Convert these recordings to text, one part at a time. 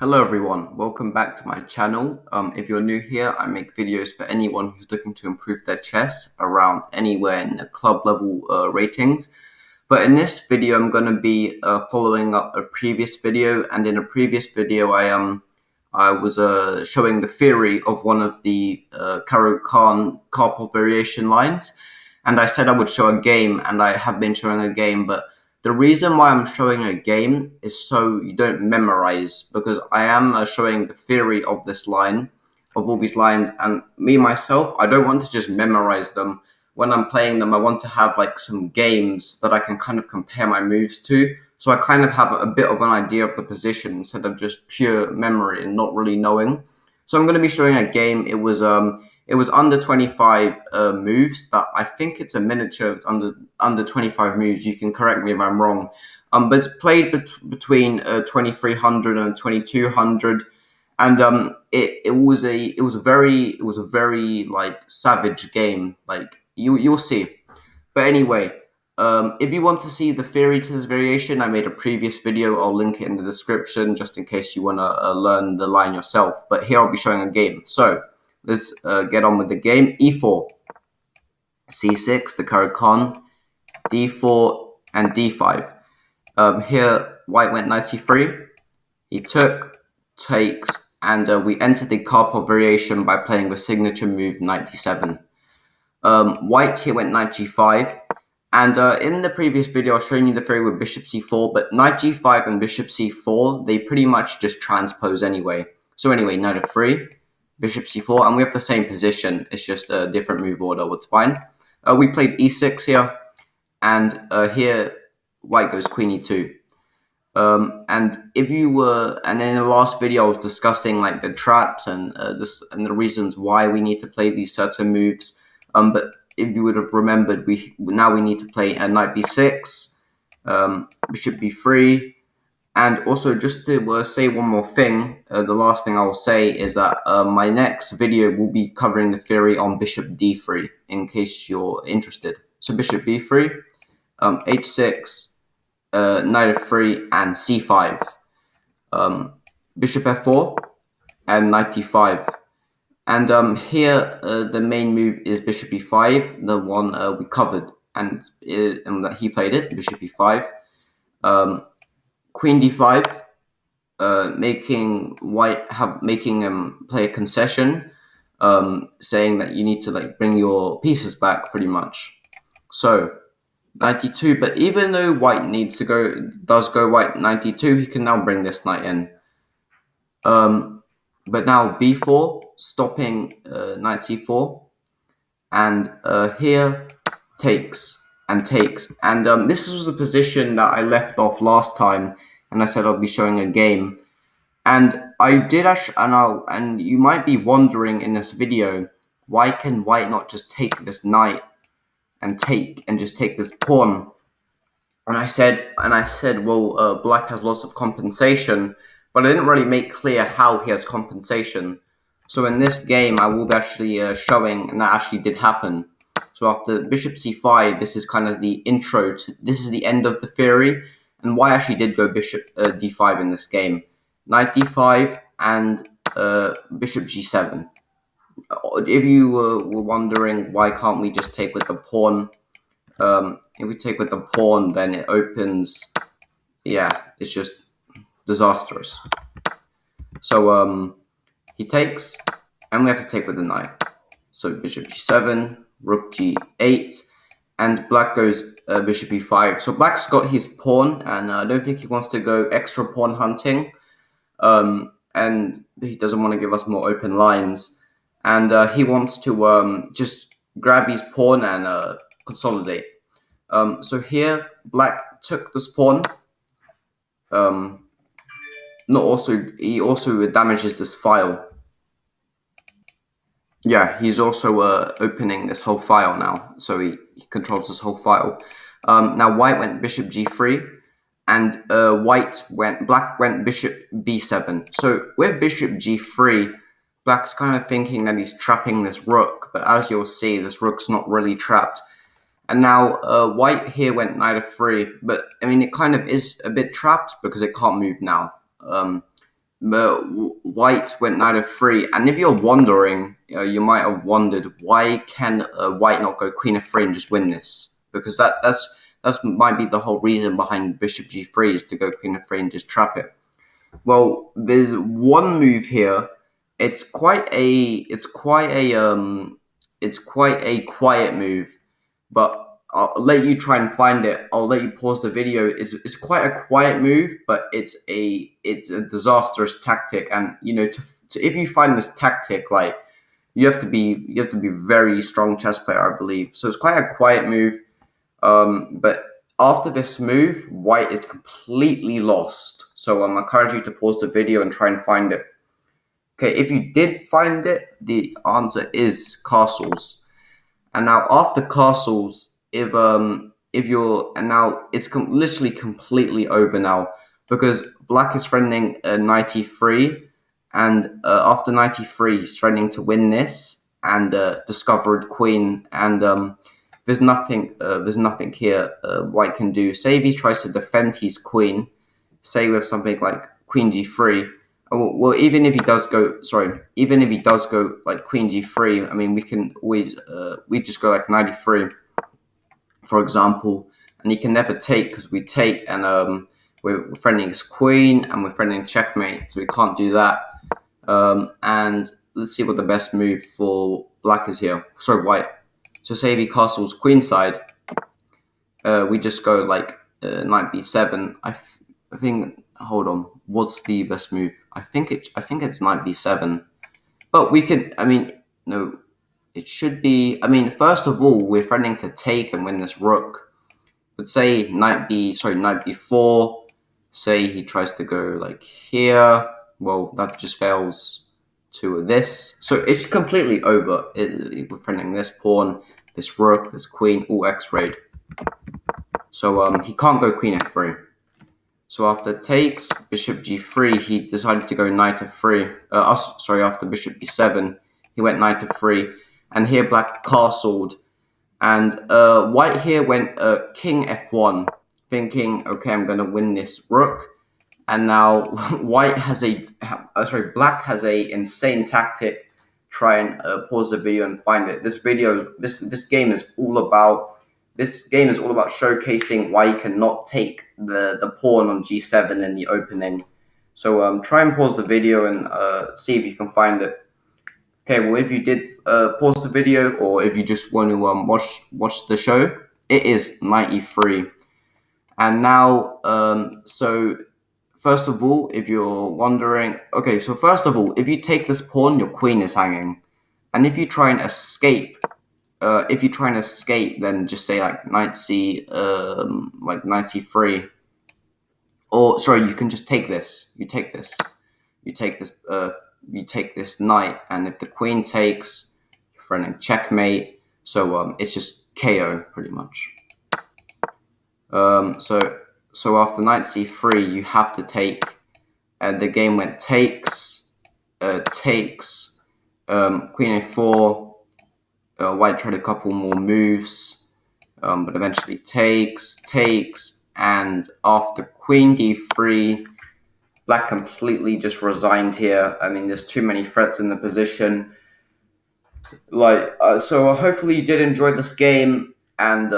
Hello everyone, welcome back to my channel. If you're new here, I make videos for anyone who's looking to improve their chess around anywhere in the club level ratings. But in this video, I'm going to be following up a previous video, and in a previous video, I was showing the theory of one of the Caro-Kann Karpov variation lines, and I said I would show a game, and I have been showing a game, but the reason why I'm showing a game is so you don't memorize, because I am showing the theory of this line, of all these lines, and me myself, I don't want to just memorize them. When I'm playing them, I want to have like some games that I can kind of compare my moves to. So I kind of have a bit of an idea of the position instead of just pure memory and not really knowing. So I'm going to be showing a game. It was under 25 moves. That I think it's a miniature. It's under 25 moves. You can correct me if I'm wrong. But it's played between 2300 and 2200, and it was a very like savage game. Like you'll see. But anyway, if you want to see the theory to this variation, I made a previous video. I'll link it in the description just in case you want to learn the line yourself. But here I'll be showing a game. So let's get on with the game. E4, C6, the Caro-Kann, D4, and D5. Here, white went knight C3. He took, takes, and we entered the Karpov variation by playing the signature move knight D7. White here went knight G5. And in the previous video, I was showing you the theory with bishop c4, but knight g5 and bishop c4, they pretty much just transpose anyway. So anyway, knight f3, bishop c4, and we have the same position. It's just a different move order, it's fine. We played e6 here, and here white goes queen e2. And if you were, and in the last video, I was discussing like the traps and the reasons why we need to play these certain moves. But if you would have remembered, we need to play a knight b6, bishop b3, and also just to say one more thing. The last thing I will say is that my next video will be covering the theory on bishop d3, in case you're interested. So bishop b3, h6, knight f3, and c5, bishop f4, and knight d5. And here, the main move is bishop e5, the one we covered, and that he played it, bishop e5, queen d5, making him play a concession, saying that you need to like bring your pieces back, pretty much. So 92, but even though white does go white 92, he can now bring this knight in. But now b4, stopping knight c4, and here takes and takes. And this was the position that I left off last time, and I said I'll be showing a game. And I did actually, and you might be wondering in this video, why can white not just take this knight and just take this pawn? And I said, well, black has lots of compensation, but I didn't really make clear how he has compensation. So in this game, I will be actually showing, and that actually did happen. So after bishop c5, this is kind of the intro to, this is the end of the theory, and why I actually did go bishop d5 in this game. Knight d5 and bishop g7. If you were wondering why can't we just take with the pawn, if we take with the pawn, then it opens, yeah, it's just disastrous. So he takes, and we have to take with the knight. So bishop g7, rook g8, and black goes bishop e5. So black's got his pawn, and I don't think he wants to go extra pawn hunting, and he doesn't want to give us more open lines, and he wants to just grab his pawn and consolidate. So here, black took this pawn. He also damages this file. Yeah, he's also opening this whole file now, so he controls this whole file. Now white went bishop g3, and black went bishop b7. So with bishop g3, black's kind of thinking that he's trapping this rook, but as you'll see, this rook's not really trapped. And now white here went knight f3, but I mean it kind of is a bit trapped because it can't move now. but white went knight f3. And if you're wondering, you might have wondered, why can white not go queen f3 and just win this? Because that's might be the whole reason behind bishop g3 is to go queen f3 and just trap it. Well, there's one move here. It's quite a quiet move, but I'll let you try and find it. I'll let you pause the video. It's quite a quiet move, but it's a disastrous tactic. And if you find this tactic, like you have to be very strong chess player, I believe. So it's quite a quiet move. But after this move, white is completely lost. So I encourage you to pause the video and try and find it. Okay, if you did find it, the answer is castles. And now after castles, if you're and now it's literally completely over now because black is threatening 93, and after 93 he's threatening to win this and discovered queen, and there's nothing here white can do. Say if he tries to defend his queen, say with something like queen g3. Well, even if he does go like queen g3, I mean, we can always we just go like 93, for example, and he can never take because we take, and we're threatening his queen and we're threatening checkmate, so we can't do that. And let's see what the best move for black is here. Sorry, white. So say if he castles queenside, we just go like knight b7. I think. Hold on. What's the best move? I think it's knight b7. But we could. I mean, no. It should be. I mean, first of all, we're threatening to take and win this rook. But say knight b4. Say he tries to go like here. Well, that just fails to this. So it's completely over. We're threatening this pawn, this rook, this queen, all x-rayed. So he can't go queen f3. So after takes, bishop g3, he decided to go knight f3. After bishop b7, he went knight f3. And here black castled. And white here went king f1, thinking, okay, I'm going to win this rook. And now black has a insane tactic. Try and pause the video and find it. This game is all about showcasing why you cannot take the pawn on g7 in the opening. So try and pause the video and see if you can find it. Okay, well, if you did pause the video, or if you just want to watch the show, it is knight e3. And now, so first of all, if you're wondering, okay, so first of all, if you take this pawn, your queen is hanging, and if you try and escape, then just say like knight c3, or sorry, you can just take this. You take this knight, and if the queen takes, you're threatening checkmate. So it's just KO pretty much. So after knight c3, you have to take. The game went takes, queen a4. White tried a couple more moves, but eventually takes, and after queen d3, black completely just resigned here. I mean, there's too many threats in the position. So hopefully you did enjoy this game, and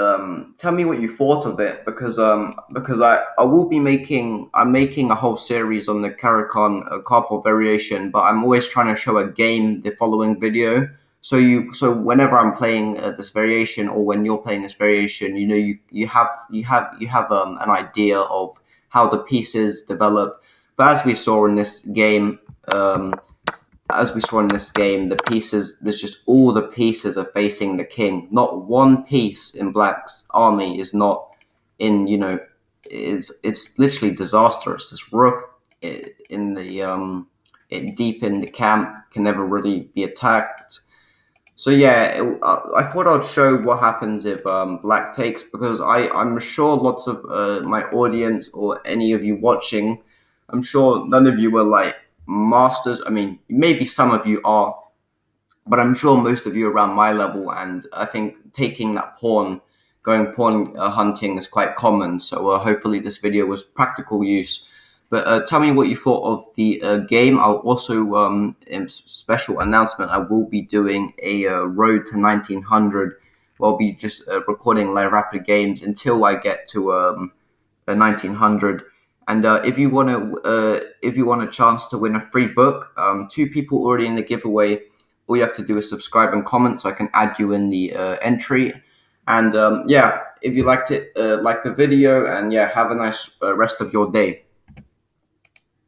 tell me what you thought of it, because I'm making a whole series on the Caro-Kann Karpov variation, but I'm always trying to show a game the following video. So whenever I'm playing this variation, or when you're playing this variation, you have an idea of how the pieces develop. But as we saw in this game, the pieces, there's just all the pieces are facing the king. Not one piece in black's army is not in, it's literally disastrous. This rook deep in the camp can never really be attacked. So yeah, I thought I'd show what happens if black takes, because I'm sure lots of my audience, or any of you watching, I'm sure none of you are like masters. I mean, maybe some of you are, but I'm sure most of you are around my level, and I think taking that pawn, going pawn hunting is quite common. So hopefully this video was practical use. But tell me what you thought of the game. I'll also, in special announcement, I will be doing a road to 1900. Where I'll be just recording live rapid games until I get to 1900. And if you want a chance to win a free book, two people already in the giveaway. All you have to do is subscribe and comment, so I can add you in the entry. And yeah, if you liked it, like the video, and yeah, have a nice rest of your day.